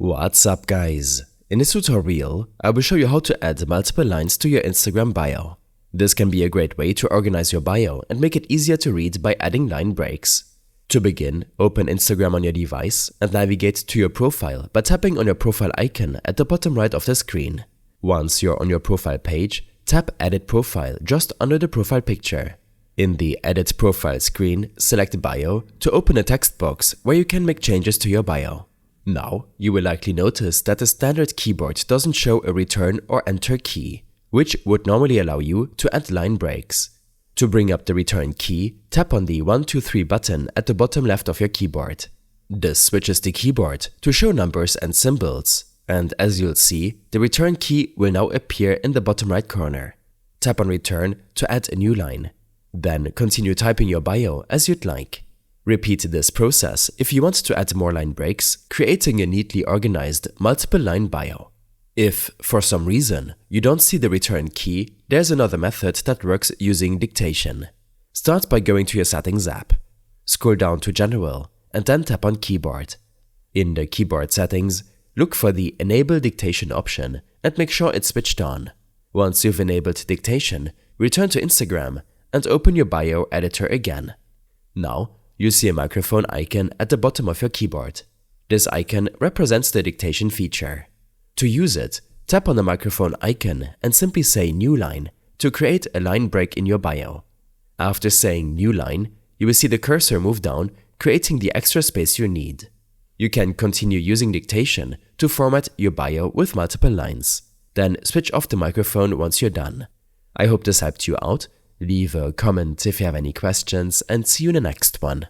What's up guys? In this tutorial, I will show you how to add multiple lines to your Instagram bio. This can be a great way to organize your bio and make it easier to read by adding line breaks. To begin, open Instagram on your device and navigate to your profile by tapping on your profile icon at the bottom right of the screen. Once you're on your profile page, tap Edit Profile just under the profile picture. In the Edit Profile screen, select Bio to open a text box where you can make changes to your bio. Now, you will likely notice that the standard keyboard doesn't show a return or enter key, which would normally allow you to add line breaks. To bring up the return key, tap on the 1, 2, 3 button at the bottom left of your keyboard. This switches the keyboard to show numbers and symbols, and as you'll see, the return key will now appear in the bottom right corner. Tap on Return to add a new line. Then continue typing your bio as you'd like. Repeat this process if you want to add more line breaks, creating a neatly organized multiple line bio. If, for some reason, you don't see the return key, there's another method that works using Dictation. Start by going to your Settings app. Scroll down to General and then tap on Keyboard. In the keyboard settings, look for the Enable Dictation option and make sure it's switched on. Once you've enabled Dictation, return to Instagram and open your bio editor again. Now, you'll see a microphone icon at the bottom of your keyboard. This icon represents the dictation feature. To use it, tap on the microphone icon and simply say New Line to create a line break in your bio. After saying New Line, you will see the cursor move down, creating the extra space you need. You can continue using dictation to format your bio with multiple lines. Then switch off the microphone once you're done. I hope this helped you out. Leave a comment if you have any questions and see you in the next one.